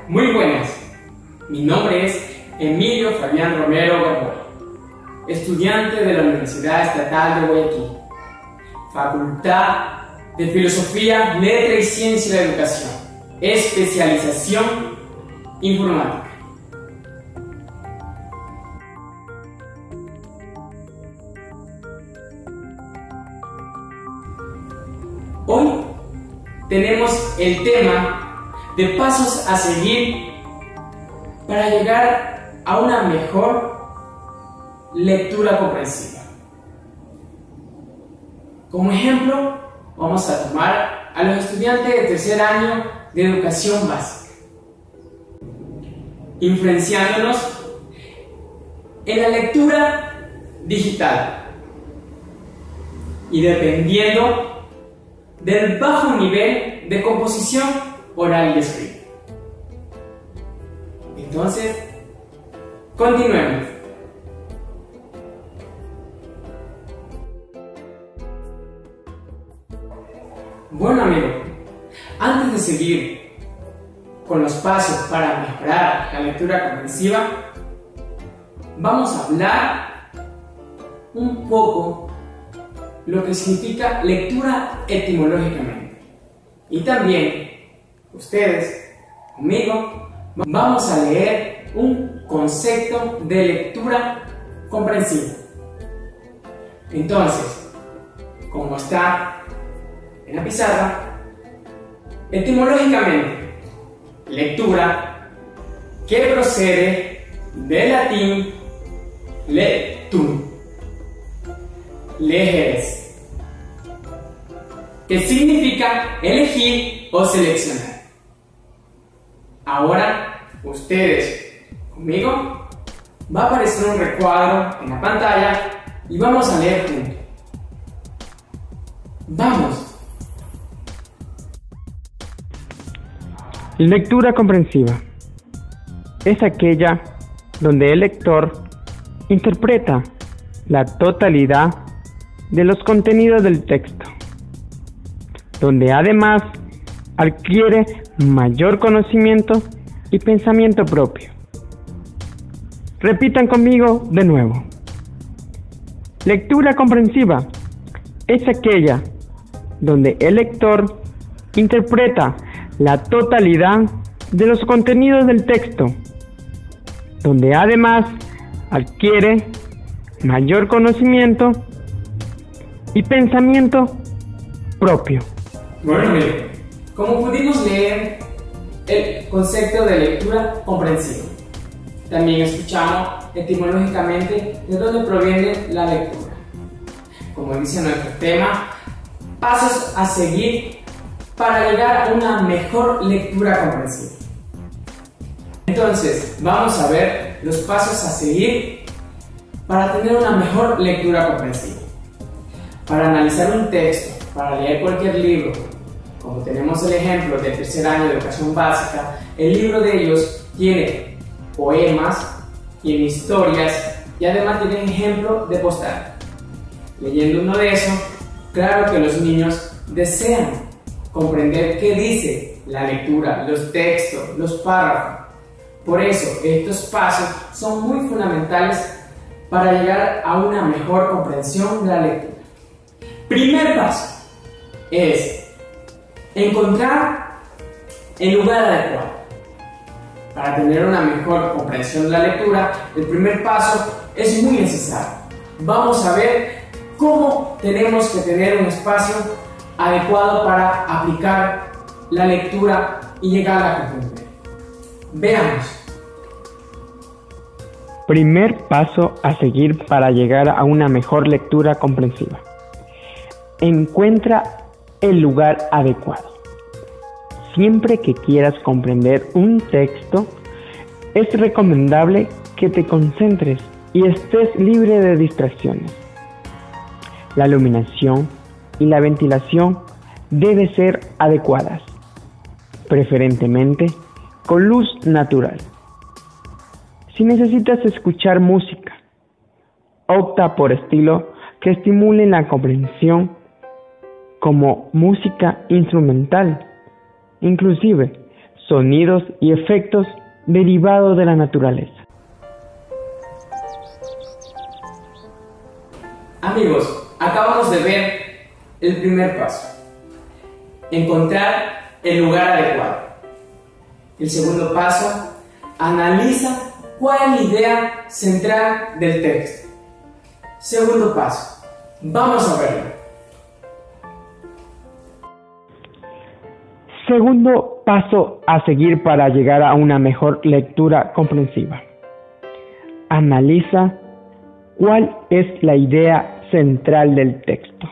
Muy buenas, mi nombre es Emilio Fabián Romero Gamboa, estudiante de la Universidad Estatal de Guayaquil, Facultad de Filosofía, Letra y Ciencia de la Educación, especialización informática. Hoy tenemos el tema de pasos a seguir para llegar a una mejor lectura comprensiva. Como ejemplo, vamos a tomar a los estudiantes de tercer año de educación básica, influenciándonos en la lectura digital y dependiendo del bajo nivel de composición oral y escrita. Entonces, continuemos. Bueno, amigo, antes de seguir con los pasos para mejorar la lectura comprensiva, vamos a hablar un poco lo que significa lectura etimológicamente. Y también ustedes, conmigo, vamos a leer un concepto de lectura comprensiva. Entonces, como está en la pizarra, etimológicamente, lectura que procede del latín lectum, legeres, que significa elegir o seleccionar. Ahora, ustedes conmigo, va a aparecer un recuadro en la pantalla y vamos a leer juntos. ¡Vamos! Lectura comprensiva es aquella donde el lector interpreta la totalidad de los contenidos del texto, donde además adquiere mayor conocimiento y pensamiento propio. Repitan conmigo de nuevo. Lectura comprensiva es aquella donde el lector interpreta la totalidad de los contenidos del texto, donde además adquiere mayor conocimiento y pensamiento propio. Bueno, miren, como pudimos leer el concepto de lectura comprensiva, también escuchamos etimológicamente de dónde proviene la lectura. Como dice nuestro tema, pasos a seguir para llegar a una mejor lectura comprensiva. Entonces, vamos a ver los pasos a seguir para tener una mejor lectura comprensiva. Para analizar un texto, para leer cualquier libro, como tenemos el ejemplo del tercer año de educación básica, el libro de ellos tiene poemas, tiene historias y además tiene ejemplo de postal. Leyendo uno de esos, claro que los niños desean comprender qué dice la lectura, los textos, los párrafos. Por eso, estos pasos son muy fundamentales para llegar a una mejor comprensión de la lectura. Primer paso es encontrar el lugar adecuado. Para tener una mejor comprensión de la lectura, el primer paso es muy necesario. Vamos a ver cómo tenemos que tener un espacio adecuado para aplicar la lectura y llegar a comprender. Veamos. Primer paso a seguir para llegar a una mejor lectura comprensiva. Encuentra el lugar adecuado. Siempre que quieras comprender un texto, es recomendable que te concentres y estés libre de distracciones. La iluminación y la ventilación deben ser adecuadas, preferentemente con luz natural. Si necesitas escuchar música, opta por estilos que estimulen la comprensión, como música instrumental. Inclusive, sonidos y efectos derivados de la naturaleza. Amigos, acabamos de ver el primer paso: encontrar el lugar adecuado. El segundo paso: analiza cuál es la idea central del texto. Segundo paso, vamos a verlo. Segundo paso a seguir para llegar a una mejor lectura comprensiva. Analiza cuál es la idea central del texto.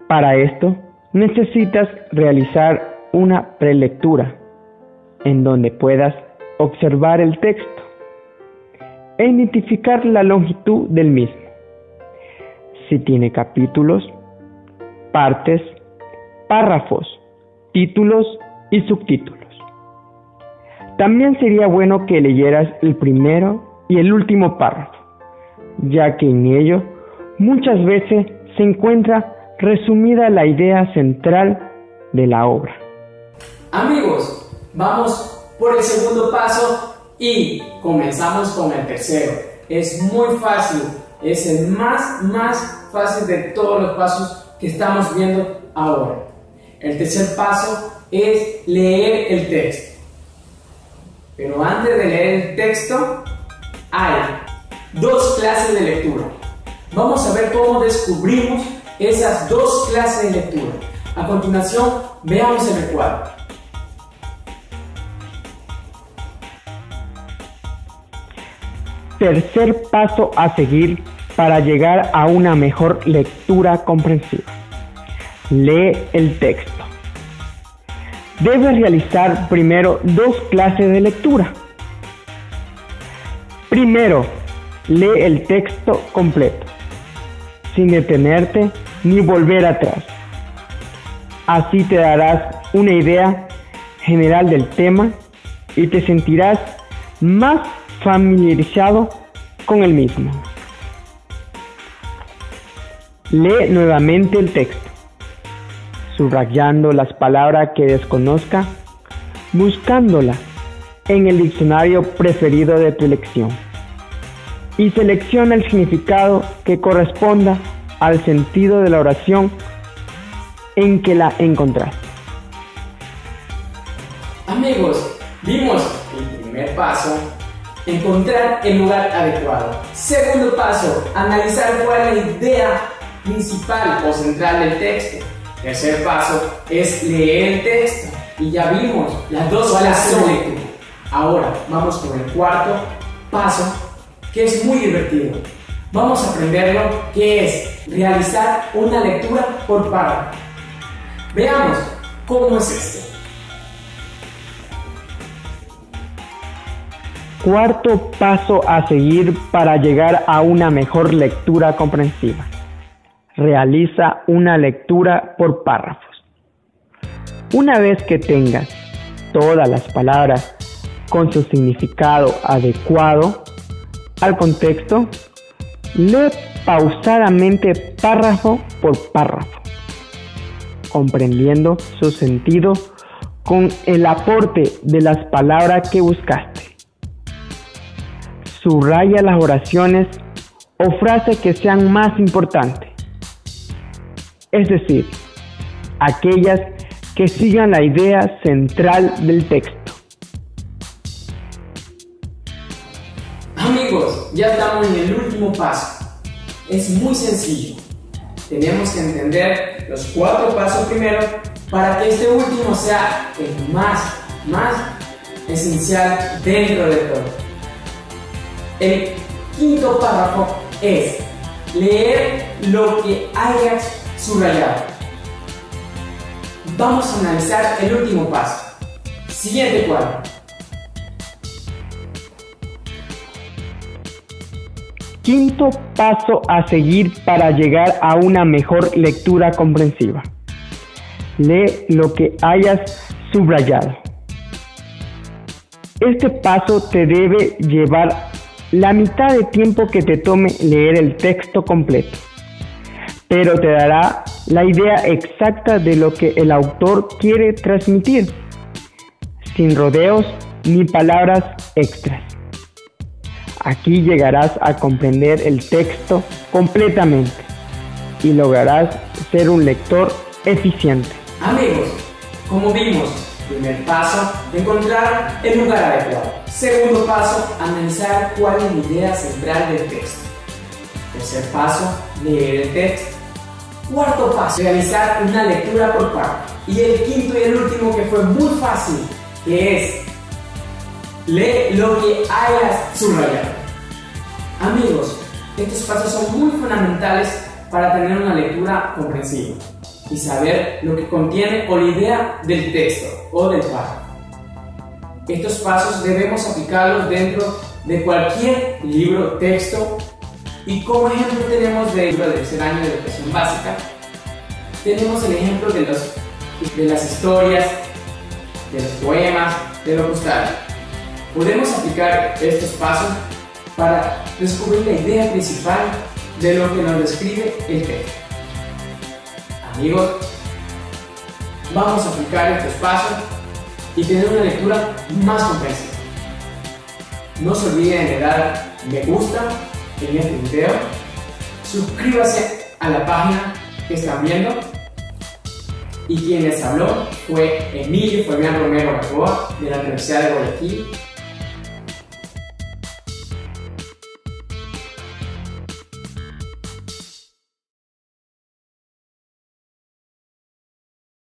Para esto, necesitas realizar una prelectura en donde puedas observar el texto e identificar la longitud del mismo, si tiene capítulos, partes, párrafos, títulos y subtítulos. También sería bueno que leyeras el primero y el último párrafo, ya que en ello muchas veces se encuentra resumida la idea central de la obra. Amigos, vamos por el segundo paso y comenzamos con el tercero. Es muy fácil, es el más fácil de todos los pasos que estamos viendo ahora. El tercer paso es leer el texto. Pero antes de leer el texto, hay dos clases de lectura. Vamos a ver cómo descubrimos esas dos clases de lectura. A continuación, veamos el recuadro. Tercer paso a seguir para llegar a una mejor lectura comprensiva. Lee el texto. Debes realizar primero dos clases de lectura. Primero, lee el texto completo, sin detenerte ni volver atrás. Así te darás una idea general del tema y te sentirás más familiarizado con el mismo. Lee nuevamente el texto, subrayando las palabras que desconozca, buscándolas en el diccionario preferido de tu elección, y selecciona el significado que corresponda al sentido de la oración en que la encontraste. Amigos, vimos el primer paso: encontrar el lugar adecuado. Segundo paso: analizar cuál es la idea principal o central del texto. Tercer paso es leer el texto. Y ya vimos las dos clases de lectura. Ahora vamos con el cuarto paso, que es muy divertido. Vamos a aprenderlo, que es realizar una lectura por párrafo. Veamos cómo es esto. Cuarto paso a seguir para llegar a una mejor lectura comprensiva. Realiza una lectura por párrafos. Una vez que tengas todas las palabras con su significado adecuado al contexto, lee pausadamente párrafo por párrafo, comprendiendo su sentido con el aporte de las palabras que buscaste. Subraya las oraciones o frases que sean más importantes, es decir, aquellas que sigan la idea central del texto. Amigos, ya estamos en el último paso. Es muy sencillo. Tenemos que entender los cuatro pasos primero para que este último sea el más esencial dentro de todo. El quinto párrafo es leer lo que hayas subrayado. Vamos a analizar el último paso. Siguiente cuadro. Quinto paso a seguir para llegar a una mejor lectura comprensiva. Lee lo que hayas subrayado. Este paso te debe llevar la mitad de tiempo que te tome leer el texto completo, pero te dará la idea exacta de lo que el autor quiere transmitir. sin rodeos ni palabras extras. Aquí llegarás a comprender el texto completamente y lograrás ser un lector eficiente. Amigos, como vimos, primer paso, encontrar el lugar adecuado. Segundo paso, analizar cuál es la idea central del texto. Tercer paso, leer el texto. Cuarto paso, realizar una lectura por parte. Y el quinto y el último, que fue muy fácil, que es lee lo que hayas subrayado. Amigos, estos pasos son muy fundamentales para tener una lectura comprensiva y saber lo que contiene o la idea del texto o del párrafo. Estos pasos debemos aplicarlos dentro de cualquier libro, texto, y como ejemplo tenemos del libro de tercer año de educación básica, tenemos el ejemplo de las historias, de los poemas, de lo postal. Podemos aplicar estos pasos para descubrir la idea principal de lo que nos describe el texto. Amigos, vamos a aplicar estos pasos y tener una lectura más comprensiva. No se olviden de dar me gusta en este video, suscríbase a la página que están viendo, y quien les habló fue Emilio Fabián Romero Gamboa de la Universidad de Guayaquil.